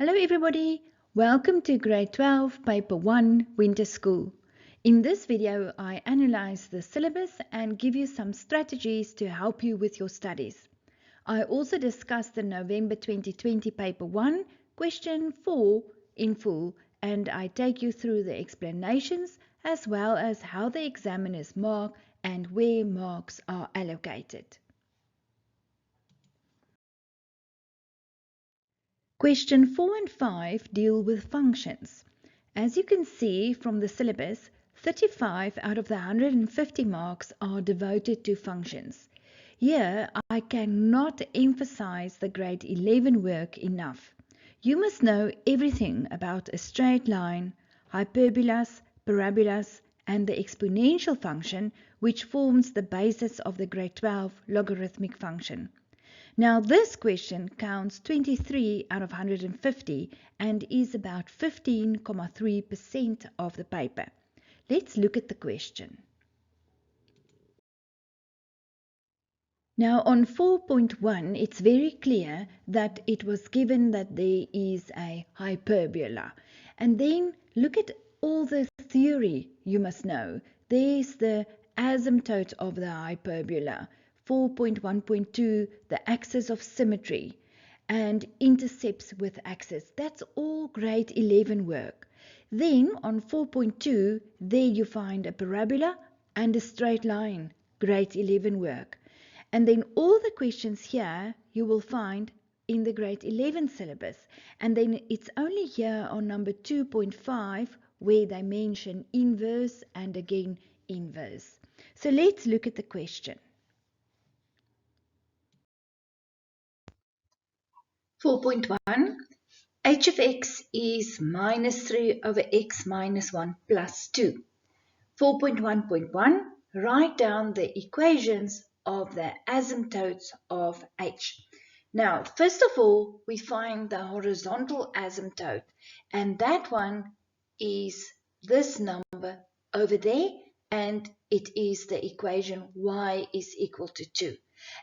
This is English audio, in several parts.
Hello everybody, welcome to Grade 12 Paper 1 Winter School. In this video I analyze the syllabus and give you some strategies to help you with your studies. I also discuss the November 2020 Paper 1 question 4 in full, and I take you through the explanations as well as how the examiners mark and where marks are allocated. Question 4 and 5 deal with functions. As you can see from the syllabus, 35 out of the 150 marks are devoted to functions. Here, I cannot emphasize the grade 11 work enough. You must know everything about a straight line, hyperbolas, parabolas, and the exponential function, which forms the basis of the grade 12 logarithmic function. Now this question counts 23 out of 150 and is about 15.3% of the paper. Let's look at the question. Now on 4.1 it's very clear that it was given that there is a hyperbola. And then look at all the theory you must know. There's the asymptote of the hyperbola. 4.1.2, the axis of symmetry, and intercepts with axis. That's all grade 11 work. Then on 4.2, there you find a parabola and a straight line, grade 11 work. And then all the questions here you will find in the grade 11 syllabus. And then it's only here on number 2.5 where they mention inverse and again inverse. So let's look at the question. 4.1, h of x is minus 3 over x minus 1 plus 2. 4.1.1, write down the equations of the asymptotes of h. Now, first of all, we find the horizontal asymptote, and that one is this number over there, and it is the equation y is equal to 2.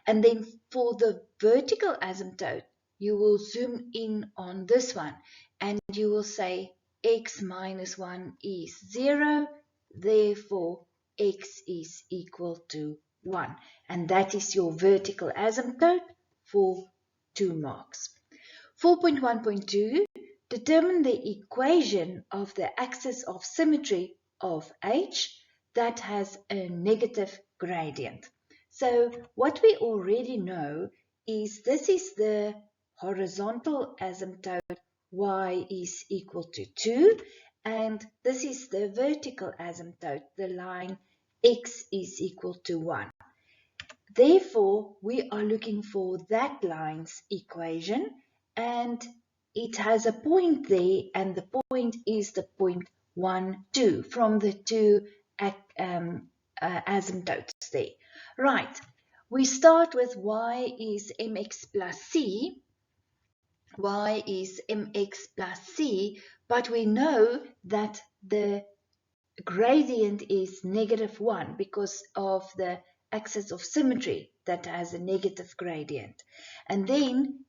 And then for the vertical asymptote, you will zoom in on this one and you will say x minus 1 is 0, therefore x is equal to 1. And that is your vertical asymptote for 2 marks. 4.1.2, determine the equation of the axis of symmetry of h that has a negative gradient. So what we already know is this is the horizontal asymptote y is equal to 2, and this is the vertical asymptote, the line x is equal to 1. Therefore, we are looking for that line's equation, and it has a point there, and the point is the point 1, 2 from the two asymptotes there. Right, we start with y is mx plus c. Y is mx plus c, but we know that the gradient is negative 1 because of the axis of symmetry that has a negative gradient. And then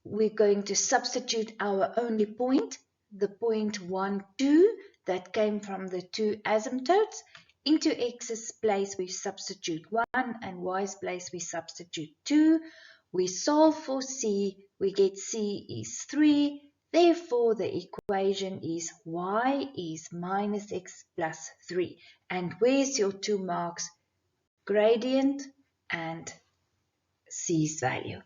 we're going to substitute our only point, the point 1, 2 that came from the two asymptotes. Into x's place we substitute 1 and y's place we substitute 2. We solve for c, we get c is 3. Therefore, the equation is y is minus x plus 3. And where's your 2 marks? Gradient and c's value.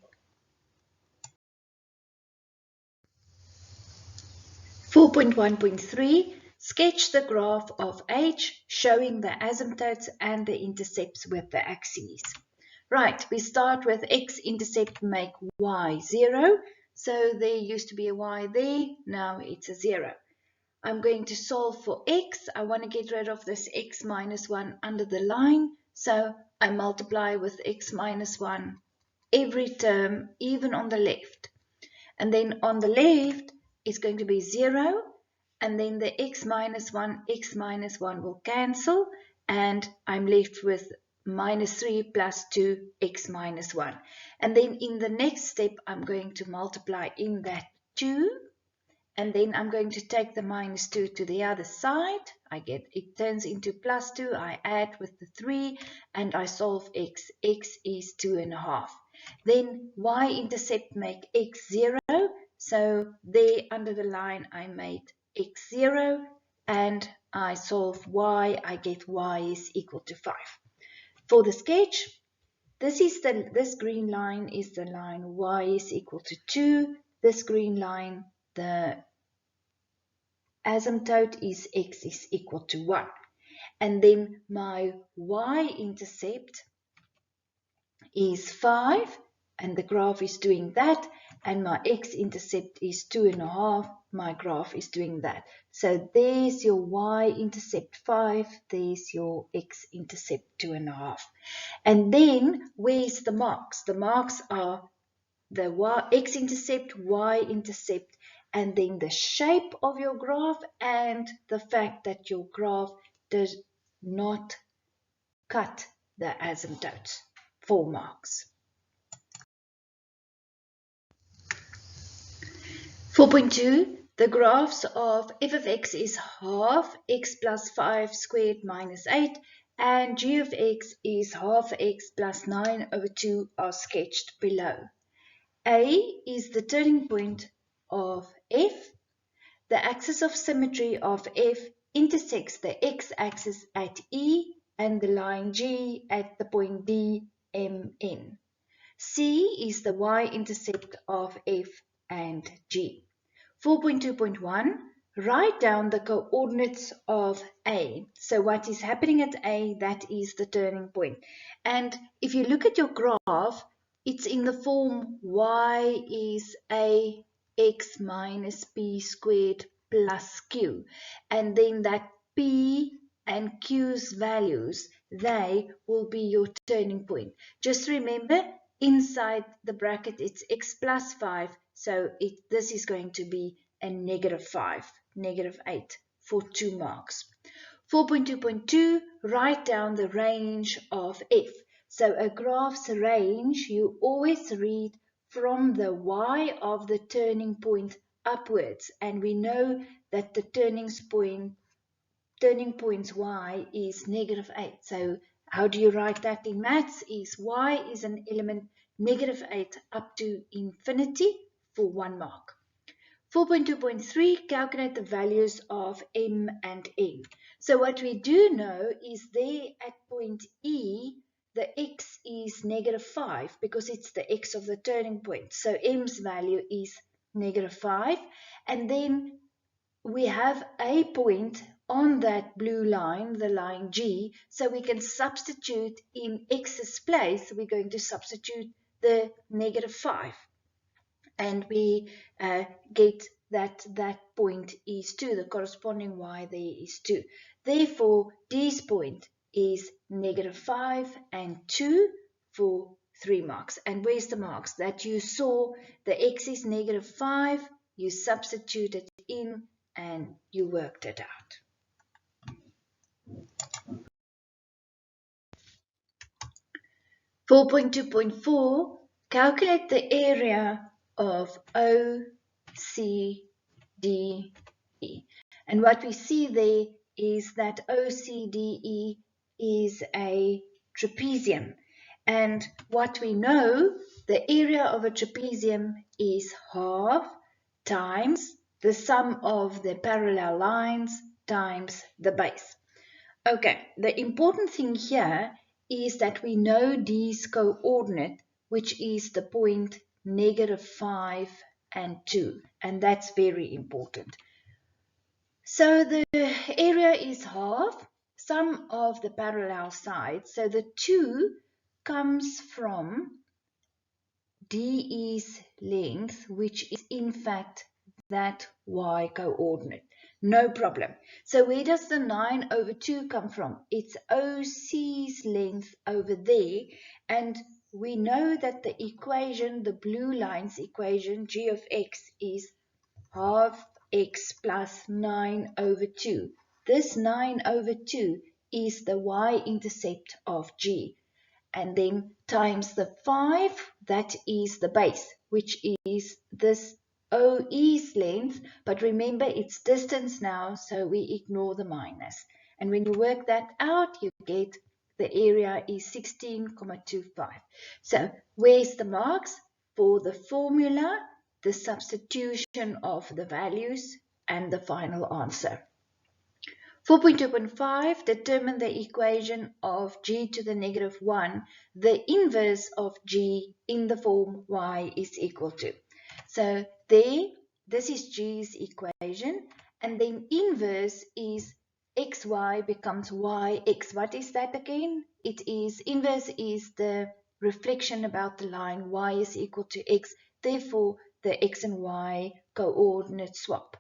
4.1.3, sketch the graph of h showing the asymptotes and the intercepts with the axes. Right, we start with x-intercept make y 0. So there used to be a y there, now it's a 0. I'm going to solve for x. I want to get rid of this x minus 1 under the line. So I multiply with x minus 1 every term, even on the left. And then on the left, it's going to be 0. And then the x minus 1 will cancel. And I'm left with minus 3 plus 2 x minus 1. And then in the next step, I'm going to multiply in that 2 and then I'm going to take the minus 2 to the other side. It turns into plus 2. I add with the 3 and I solve x. X is 2.5. Then y-intercept make x 0. So there under the line I made x 0 and I solve y. I get y is equal to 5. For the sketch, this green line is the line y is equal to 2. This green line, the asymptote is x is equal to 1. And then my y-intercept is 5, and the graph is doing that. And my x-intercept is 2.5. My graph is doing that. So there's your y-intercept 5. There's your x-intercept 2.5. And then where's the marks? The marks are the x-intercept, y-intercept, and then the shape of your graph and the fact that your graph does not cut the asymptotes. 4 marks. 4.2. The graphs of f of x is half x plus 5 squared minus 8 and g of x is half x plus 9 over 2 are sketched below. A is the turning point of f. The axis of symmetry of f intersects the x-axis at E and the line G at the point D, M, N. C is the y-intercept of f and G. 4.2.1, write down the coordinates of A. So what is happening at A, that is the turning point. And if you look at your graph, it's in the form y is a x minus p squared plus q. And then that p and q's values, they will be your turning point. Just remember, inside the bracket it's x plus 5, so this is going to be a -5, -8 for 2 marks. 4.2.2, write down the range of f. So a graph's range, you always read from the y of the turning point upwards, and we know that the turning point's y is -8. So how do you write that in maths? Is y is an element -8 up to infinity for 1 mark. 4.2.3, calculate the values of m and n. So what we do know is there at point E, the x is -5 because it's the x of the turning point. So m's value is -5. And then we have a point on that blue line, the line G, so we can substitute in x's place, we're going to substitute the -5. And we get that point is 2, the corresponding y there is 2. Therefore, D's point is -5 and 2 for 3 marks. And where's the marks? That you saw the x is -5, you substitute it in, and you worked it out. (4.2.4) Calculate the area of OCDE. And what we see there is that OCDE is a trapezium. And what we know, the area of a trapezium is half times the sum of the parallel lines times the base. Okay, the important thing here is that we know D's coordinate, which is the point -5 and 2, and that's very important. So the area is half, sum of the parallel sides, so the 2 comes from DE's length, which is in fact that y coordinate. No problem. So where does the 9/2 come from? It's OC's length over there, and we know that the equation, the blue line's equation, g of x is half x plus 9/2. This 9/2 is the y-intercept of g. And then times the 5, that is the base, which is this O is length, but remember it's distance now, so we ignore the minus. And when you work that out, you get the area is 16,25. So where's the marks? For the formula, the substitution of the values, and the final answer. 4.2.5, determine the equation of g to the negative 1, the inverse of g in the form y is equal to. So there, this is g's equation, and then inverse is xy becomes yx. What is that again? It is, inverse is the reflection about the line, y is equal to x, therefore the x and y coordinate swap.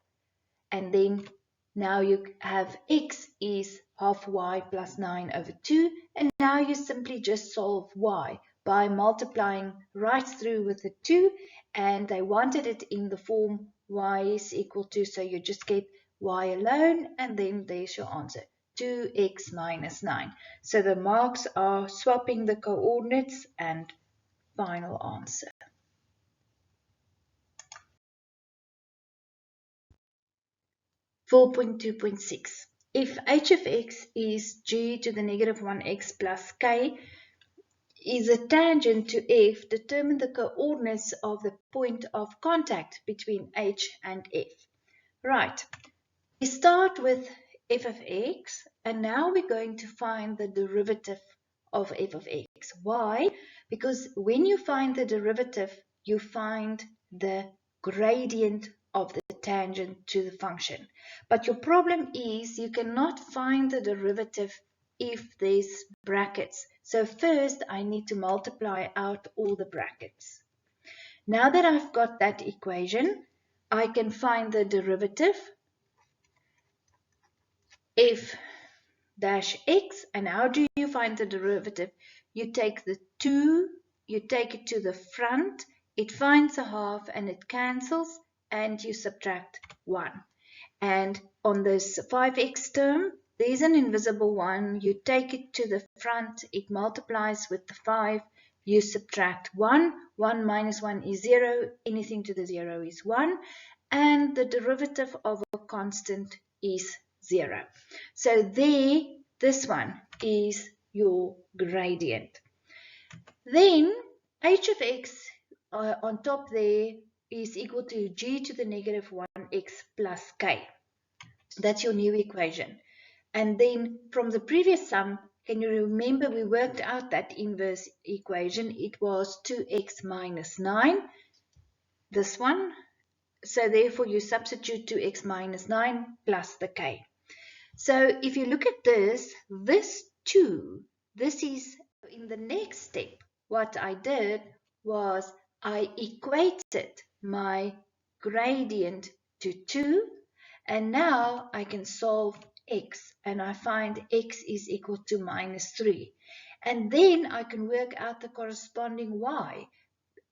And then now you have x is half y plus 9 over 2, and now you simply just solve y by multiplying right through with the 2, and they wanted it in the form y is equal to, so you just get y alone, and then there's your answer, 2x minus 9. So the marks are swapping the coordinates, and final answer. (4.2.6) If h of x is g to the negative 1x plus k is a tangent to f, determine the coordinates of the point of contact between h and f. Right, we start with f of x, and now we're going to find the derivative of f of x. Why? Because when you find the derivative, you find the gradient of the tangent to the function. But your problem is you cannot find the derivative if there's brackets. So first I need to multiply out all the brackets. Now that I've got that equation, I can find the derivative f dash x. And how do you find the derivative? You take the 2, you take it to the front, it finds a half and it cancels, and you subtract 1. And on this 5x term, there's an invisible 1. You take it to the front, it multiplies with the 5, you subtract 1. 1 minus 1 is 0, anything to the 0 is 1, and the derivative of a constant is 0. So there, this one is your gradient. Then h of x on top there is equal to g to the negative 1x plus k. That's your new equation. And then from the previous sum, can you remember we worked out that inverse equation? It was 2x minus 9, this one. So therefore you substitute 2x minus 9 plus the k. So if you look at this 2, this is in the next step. What I did was I equated my gradient to 2, and now I can solve x, and I find x is equal to minus 3. And then I can work out the corresponding y,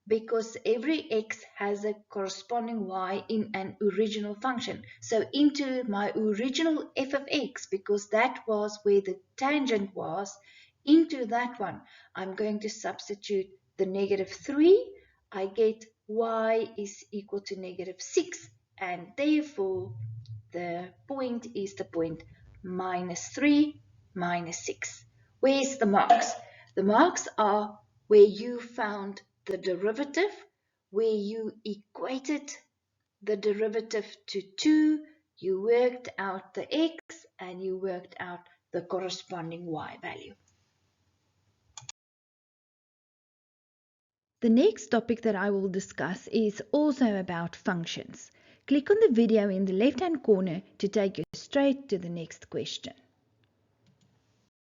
because every x has a corresponding y in an original function. So into my original f of x, because that was where the tangent was, into that one, I'm going to substitute the negative 3. I get y is equal to negative 6, and therefore the point is the point minus 3, minus 6. Where's the marks? The marks are where you found the derivative, where you equated the derivative to 2, you worked out the x, and you worked out the corresponding y value. The next topic that I will discuss is also about functions. Click on the video in the left-hand corner to take you straight to the next question.